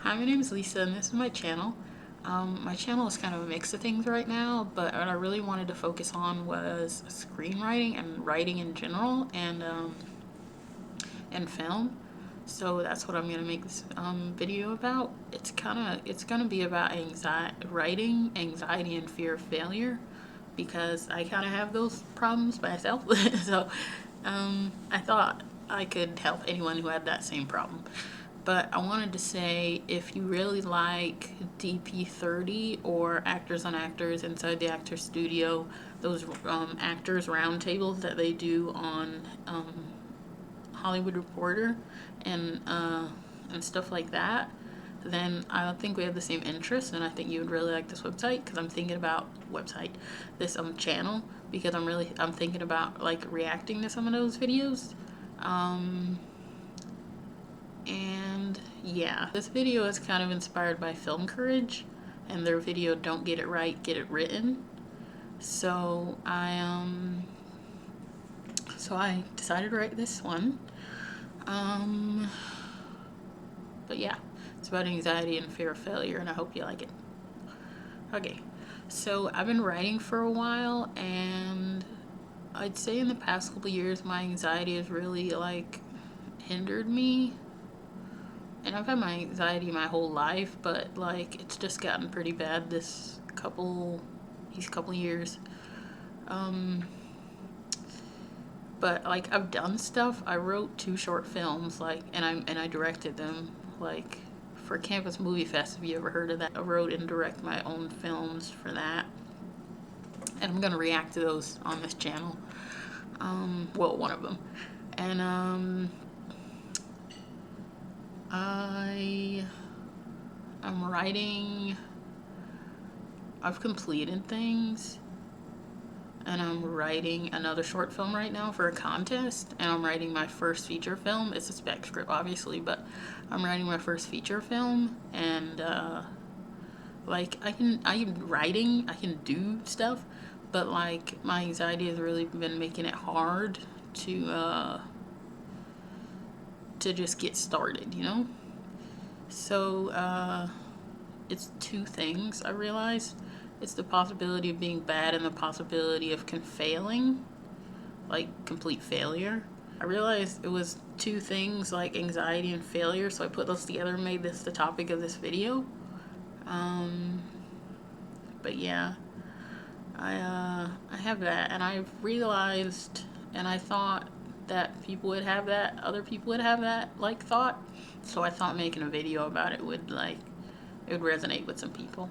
Hi, my name is Lisa, and this is my channel. My channel is kind of a mix of things right now, but what I really wanted to focus on was screenwriting and writing in general, and film. So that's what I'm gonna make this video about. It's gonna be about writing, anxiety, and fear of failure, because I kind of have those problems myself. So I thought I could help anyone who had that same problem. But I wanted to say, if you really like DP30 or Actors on Actors Inside the Actor Studio, those actors roundtables that they do on Hollywood Reporter and stuff like that, then I think we have the same interests, and I think you would really like this website, because I'm thinking about this channel, because I'm thinking about like reacting to some of those videos. And yeah, this video is kind of inspired by Film Courage and their video "Don't Get It Right, Get It Written." So I decided to write this one. But yeah, it's about anxiety and fear of failure, and I hope you like it. Okay, so I've been writing for a while, and I'd say in the past couple years my anxiety has really like hindered me. And I've had my anxiety my whole life, but like it's just gotten pretty bad these couple years. But like I've done stuff. I wrote 2 short films, and I directed them, like for Campus Movie Fest. Have you ever heard of that? I wrote and direct my own films for that, and I'm gonna react to those on this channel. Well, one of them, and I'm writing. I've completed things, and I'm writing another short film right now for a contest, and I'm writing my first feature film. It's a spec script, obviously, but I'm writing my first feature film, and like I can do stuff, but like my anxiety has really been making it hard to just get started, you know? So it's 2 things I realized. It's the possibility of being bad and the possibility of failing, like complete failure. I realized it was 2 things, like anxiety and failure, so I put those together and made this the topic of this video. But yeah, I have that, and I've realized, and I thought that people would have that, other people would have that like thought. So I thought making a video about it would resonate with some people.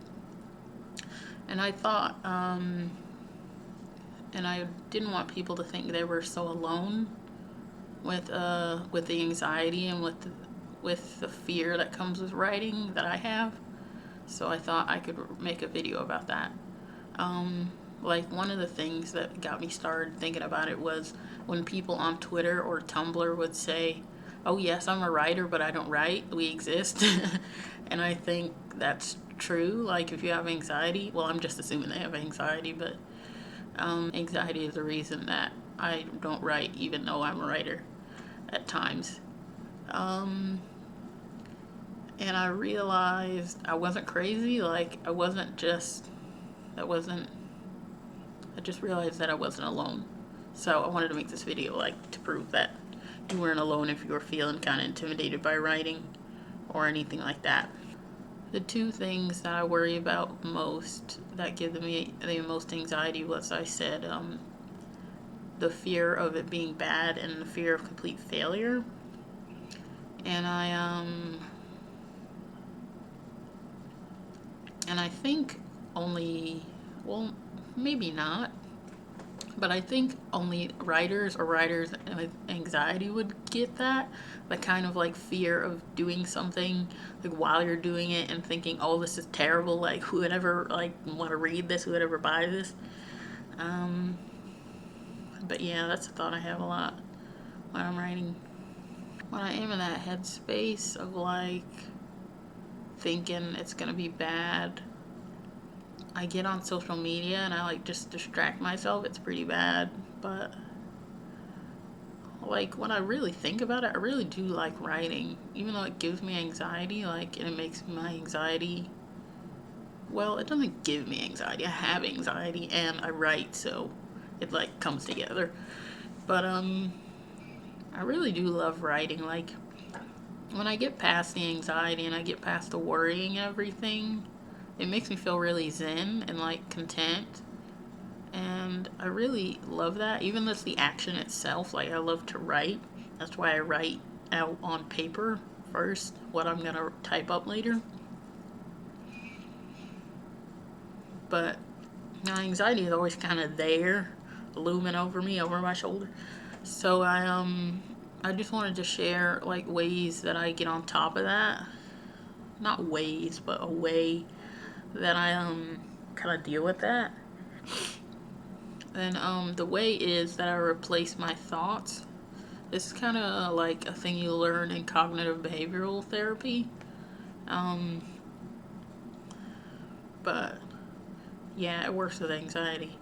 And I thought, and I didn't want people to think they were so alone with the anxiety and with the fear that comes with writing that I have. So I thought I could make a video about that. Like one of the things that got me started thinking about it was when people on Twitter or Tumblr would say, "Oh yes, I'm a writer, but I don't write. We exist." And I think that's true. Like if you have anxiety, well, I'm just assuming they have anxiety, but anxiety is the reason that I don't write, even though I'm a writer at times. And I realized I wasn't crazy. Like I just realized that I wasn't alone. So I wanted to make this video like to prove that you weren't alone if you were feeling kind of intimidated by writing or anything like that. The 2 things that I worry about most that give me the most anxiety was, I said, the fear of it being bad and the fear of complete failure. And I think well, maybe not, but I think only writers with anxiety would get that. The kind of like fear of doing something like while you're doing it and thinking, "Oh, this is terrible. Like who would ever like want to read this? Who would ever buy this?" But yeah, that's a thought I have a lot when I'm writing. When I am in that headspace of like thinking it's gonna be bad, I get on social media and I like just distract myself. It's pretty bad, but like when I really think about it, I really do like writing, even though it gives me anxiety. Like, and it makes my anxiety, well, it doesn't give me anxiety. I have anxiety and I write, so it like comes together. But I really do love writing. Like, when I get past the anxiety and I get past the worrying and everything, it makes me feel really zen and like content. And I really love that. Even just the action itself, like I love to write. That's why I write out on paper first what I'm gonna type up later. But my anxiety is always kind of there, looming over me, over my shoulder. So I just wanted to share like ways that I get on top of that. Not ways, but a way that I kind of deal with that. And the way is that I replace my thoughts. This is kind of like a thing you learn in cognitive behavioral therapy. Um, but yeah, it works with anxiety.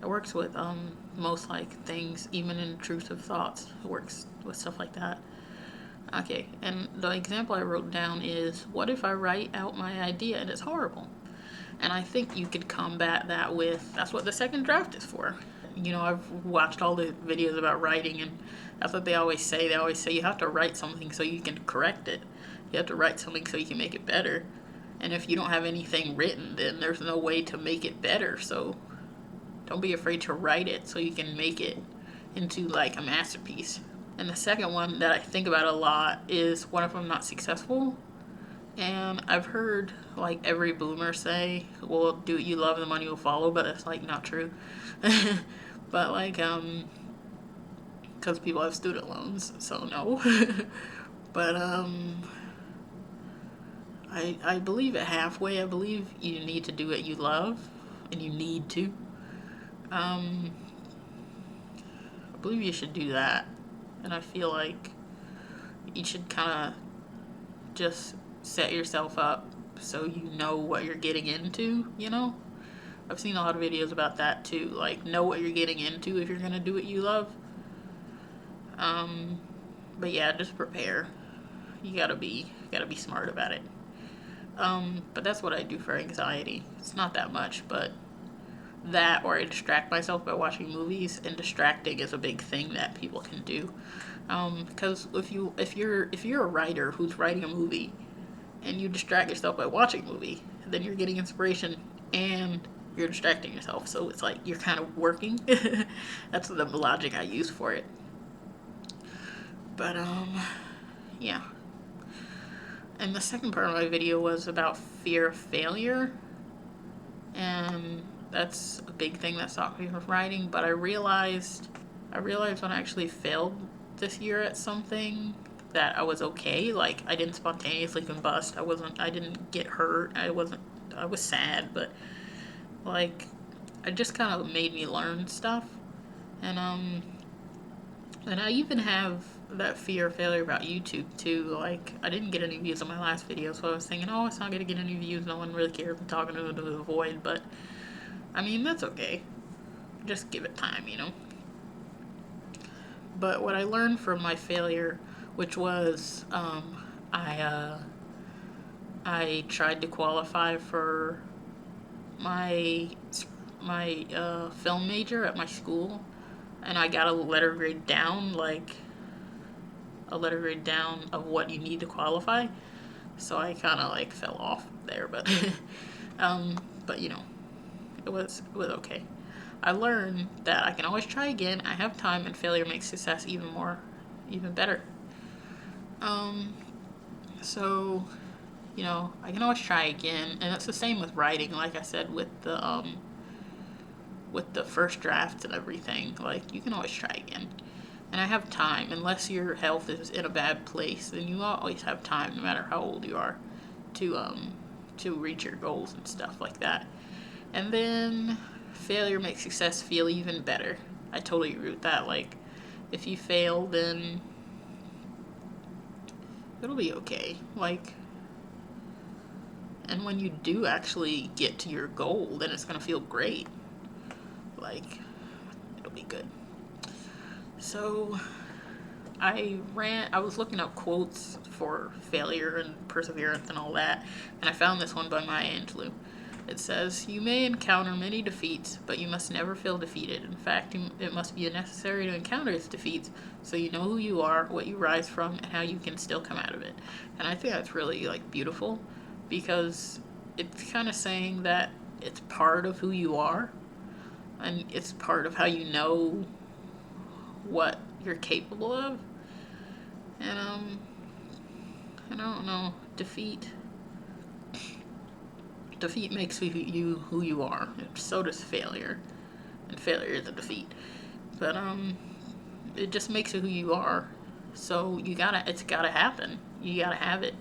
It works with most like things, even intrusive thoughts. It works with stuff like that. Okay, and the example I wrote down is, what if I write out my idea and it's horrible? And I think you could combat that with, that's what the second draft is for. You know, I've watched all the videos about writing, and that's what they always say. They always say you have to write something so you can correct it. You have to write something so you can make it better. And if you don't have anything written, then there's no way to make it better. So don't be afraid to write it so you can make it into like a masterpiece. And the second one that I think about a lot is, what if I'm not successful? And I've heard like every boomer say, well, do what you love and the money will follow, but it's like not true. But like, because people have student loans, so no. But I believe it halfway. I believe you need to do what you love, and you need to. I believe you should do that, and I feel like you should kind of just set yourself up so you know what you're getting into, you know? I've seen a lot of videos about that too, like know what you're getting into if you're gonna do what you love. But yeah, just prepare. You gotta be smart about it. But that's what I do for anxiety. It's not that much, but that, or I distract myself by watching movies, and distracting is a big thing that people can do. Because if you're a writer who's writing a movie and you distract yourself by watching a movie, then you're getting inspiration and you're distracting yourself. So it's like you're kind of working. That's the logic I use for it. But yeah. And the second part of my video was about fear of failure, and that's a big thing that stopped me from writing. But I realized when I actually failed this year at something, that I was okay. Like, I didn't spontaneously combust. I didn't get hurt. I was sad, but like, it just kind of made me learn stuff. And I even have that fear of failure about YouTube too. Like, I didn't get any views on my last video, so I was thinking, oh, it's not gonna get any views. No one really cares. I'm talking to the void, but I mean, that's okay. Just give it time, you know. But what I learned from my failure, which was, I tried to qualify for my film major at my school, and I got a letter grade down, like a letter grade down of what you need to qualify. So I kind of like fell off there, but but you know, it was okay. I learned that I can always try again. I have time, and failure makes success even better. So, you know, I can always try again, and it's the same with writing. Like I said, with the first drafts and everything, like, you can always try again. And I have time, unless your health is in a bad place, then you always have time, no matter how old you are, to reach your goals and stuff like that. And then failure makes success feel even better. I totally agree with that. Like, if you fail, then it'll be okay. Like, and when you do actually get to your goal, then it's gonna feel great. Like, it'll be good. So, I was looking up quotes for failure and perseverance and all that, and I found this one by Maya Angelou. It says, "You may encounter many defeats, but you must never feel defeated. In fact, it must be necessary to encounter its defeats so you know who you are, what you rise from, and how you can still come out of it." And I think that's really like beautiful, because it's kind of saying that it's part of who you are, and it's part of how you know what you're capable of. And I don't know, defeat makes you who you are. So does failure, and failure is a defeat. But it just makes you who you are. So it's gotta happen. You gotta have it.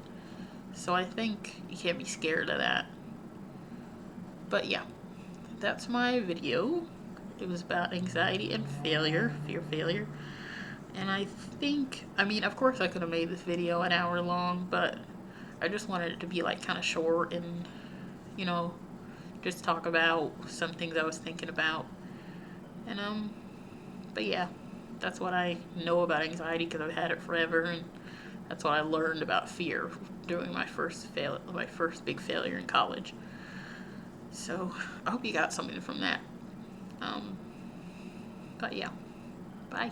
So I think you can't be scared of that. But yeah, that's my video. It was about anxiety and failure, fear failure. And I mean, of course I could have made this video an hour long, but I just wanted it to be like kind of short and, you know, just talk about some things I was thinking about. And, but yeah, that's what I know about anxiety, because I've had it forever, and that's what I learned about fear during my first big failure in college. So I hope you got something from that. But yeah, bye.